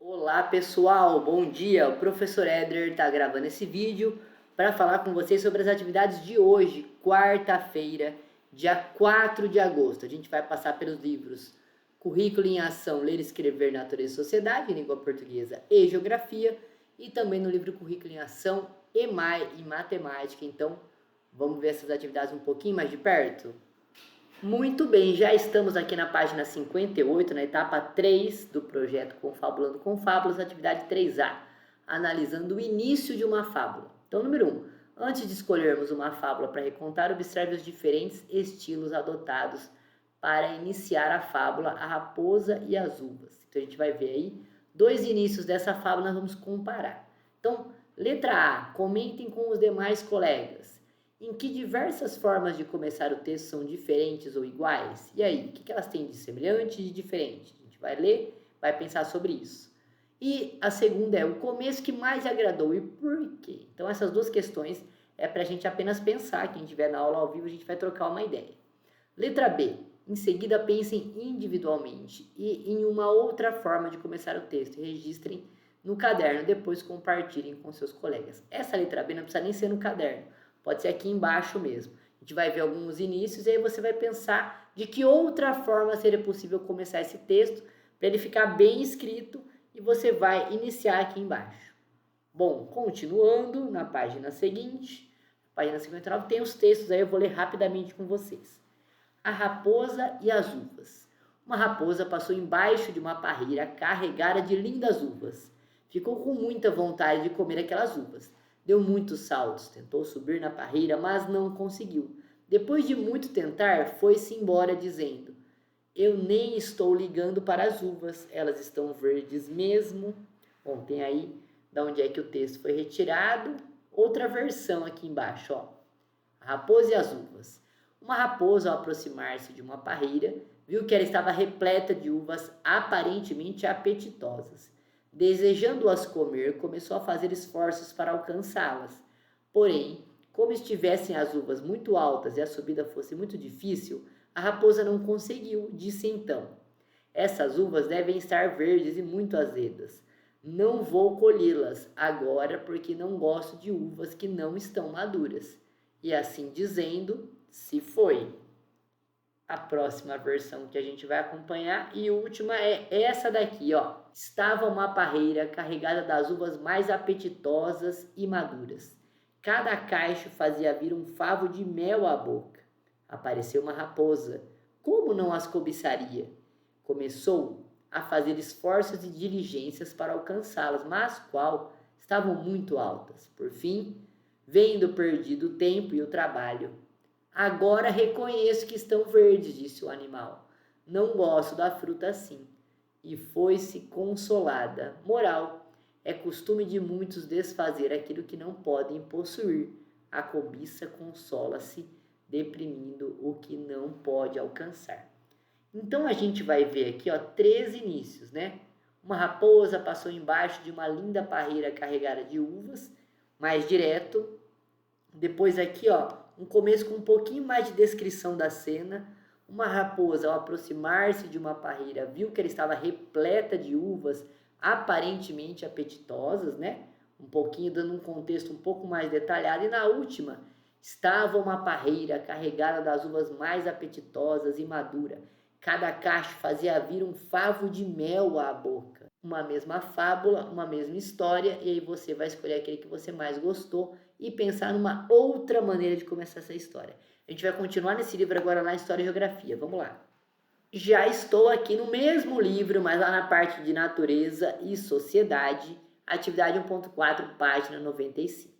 Olá pessoal, bom dia! O professor Éder está gravando esse vídeo para falar com vocês sobre as atividades de hoje, quarta-feira, dia 4 de agosto. A gente vai passar pelos livros Currículo em Ação, Ler, Escrever, Natureza e Sociedade, Língua Portuguesa e Geografia, e também no livro Currículo em Ação, EMAI e Matemática. Então, vamos ver essas atividades um pouquinho mais de perto? Muito bem, já estamos aqui na página 58, na etapa 3 do projeto Confabulando com Fábulas, atividade 3A, analisando o início de uma fábula. Então, número 1, antes de escolhermos uma fábula para recontar, observe os diferentes estilos adotados para iniciar a fábula A Raposa e as Uvas. Então, a gente vai ver aí dois inícios dessa fábula, nós vamos comparar. Então, letra A, comentem com os demais colegas em que diversas formas de começar o texto são diferentes ou iguais? E aí, o que elas têm de semelhante e de diferente? A gente vai ler, vai pensar sobre isso. E a segunda é o começo que mais agradou e por quê? Então, essas duas questões é para a gente apenas pensar. Quem estiver na aula ao vivo, a gente vai trocar uma ideia. Letra B. Em seguida, pensem individualmente e em uma outra forma de começar o texto. E registrem no caderno, depois compartilhem com seus colegas. Essa letra B não precisa nem ser no caderno. Pode ser aqui embaixo mesmo. A gente vai ver alguns inícios e aí você vai pensar de que outra forma seria possível começar esse texto para ele ficar bem escrito e você vai iniciar aqui embaixo. Bom, continuando na página seguinte, página 59, tem os textos aí, eu vou ler rapidamente com vocês. A raposa e as uvas. Uma raposa passou embaixo de uma parreira carregada de lindas uvas. Ficou com muita vontade de comer aquelas uvas. Deu muitos saltos, tentou subir na parreira, mas não conseguiu. Depois de muito tentar, foi-se embora dizendo: eu nem estou ligando para as uvas, elas estão verdes mesmo. Bom, tem aí de onde é que o texto foi retirado. Outra versão aqui embaixo, ó. A raposa e as uvas. Uma raposa, ao aproximar-se de uma parreira, viu que ela estava repleta de uvas aparentemente apetitosas. Desejando-as comer, começou a fazer esforços para alcançá-las. Porém, como estivessem as uvas muito altas e a subida fosse muito difícil, a raposa não conseguiu. Disse então: essas uvas devem estar verdes e muito azedas. Não vou colhê-las agora porque não gosto de uvas que não estão maduras. E assim dizendo, se foi. A próxima versão que a gente vai acompanhar e última é essa daqui, ó. Estava uma parreira carregada das uvas mais apetitosas e maduras. Cada cacho fazia vir um favo de mel à boca. Apareceu uma raposa. Como não as cobiçaria? Começou a fazer esforços e diligências para alcançá-las, mas qual? Estavam muito altas. Por fim, vendo perdido o tempo e o trabalho, agora reconheço que estão verdes, disse o animal. Não gosto da fruta assim. E foi-se consolada. Moral: é costume de muitos desfazer aquilo que não podem possuir. A cobiça consola-se, deprimindo o que não pode alcançar. Então a gente vai ver aqui, ó, três inícios, né? Uma raposa passou embaixo de uma linda parreira carregada de uvas, mais direto. Depois aqui, ó, um começo com um pouquinho mais de descrição da cena. Uma raposa, ao aproximar-se de uma parreira, viu que ela estava repleta de uvas aparentemente apetitosas, né? Um pouquinho dando um contexto um pouco mais detalhado. E na última, estava uma parreira carregada das uvas mais apetitosas e maduras. Cada cacho fazia vir um favo de mel à boca. Uma mesma fábula, uma mesma história, e aí você vai escolher aquele que você mais gostou e pensar numa outra maneira de começar essa história. A gente vai continuar nesse livro agora lá, História e Geografia. Vamos lá. Já estou aqui no mesmo livro, mas lá na parte de Natureza e Sociedade, atividade 1.4, página 95.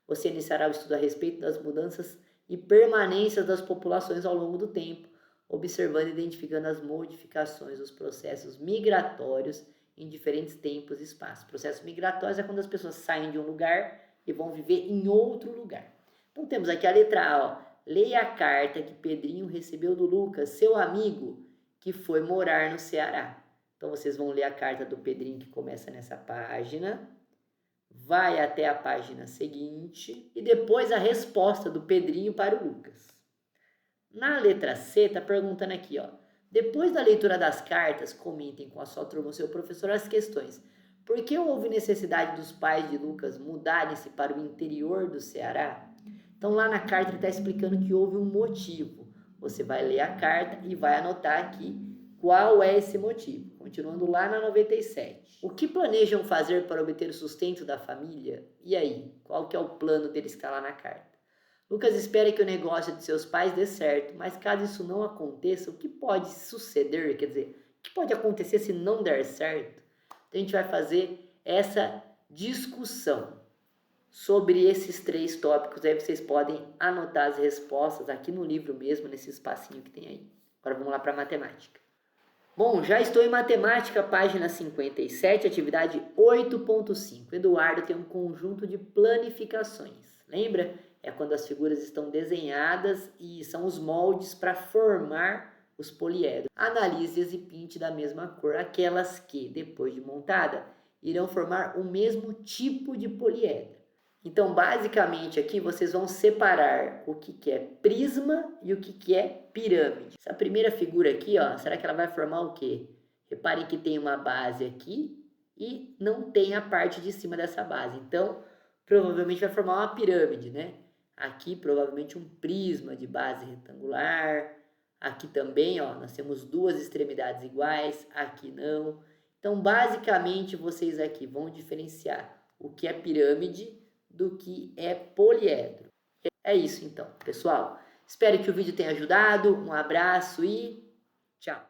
Você iniciará o estudo a respeito das mudanças e permanências das populações ao longo do tempo, observando e identificando as modificações dos processos migratórios em diferentes tempos e espaços. Processos migratórios é quando as pessoas saem de um lugar e vão viver em outro lugar. Então temos aqui a letra A, ó. Leia a carta que Pedrinho recebeu do Lucas, seu amigo, que foi morar no Ceará. Então vocês vão ler a carta do Pedrinho que começa nessa página, vai até a página seguinte e depois a resposta do Pedrinho para o Lucas. Na letra C, está perguntando aqui, ó. Depois da leitura das cartas, comentem com a sua turma ou seu professor as questões. Por que houve necessidade dos pais de Lucas mudarem-se para o interior do Ceará? Então lá na carta ele está explicando que houve um motivo. Você vai ler a carta e vai anotar aqui qual é esse motivo. Continuando lá na 97. O que planejam fazer para obter o sustento da família? E aí, qual que é o plano deles que está lá na carta? Lucas espera que o negócio de seus pais dê certo, mas caso isso não aconteça, o que pode suceder? Quer dizer, o que pode acontecer se não der certo? Então a gente vai fazer essa discussão sobre esses 3 tópicos. Aí vocês podem anotar as respostas aqui no livro mesmo, nesse espacinho que tem aí. Agora vamos lá para a matemática. Bom, já estou em matemática, página 57, atividade 8.5. Eduardo tem um conjunto de planificações. Lembra? É quando as figuras estão desenhadas e são os moldes para formar os poliedros. Analise-as e pinte da mesma cor aquelas que, depois de montada, irão formar o mesmo tipo de poliedro. Então, basicamente, aqui vocês vão separar o que é prisma e o que é pirâmide. Essa primeira figura aqui, ó, será que ela vai formar o quê? Reparem que tem uma base aqui e não tem a parte de cima dessa base. Então, provavelmente vai formar uma pirâmide, né? Aqui, provavelmente, um prisma de base retangular. Aqui também, ó, nós temos 2 extremidades iguais. Aqui não. Então, basicamente, vocês aqui vão diferenciar o que é pirâmide do que é poliedro. É isso então, pessoal. Espero que o vídeo tenha ajudado. Um abraço e tchau!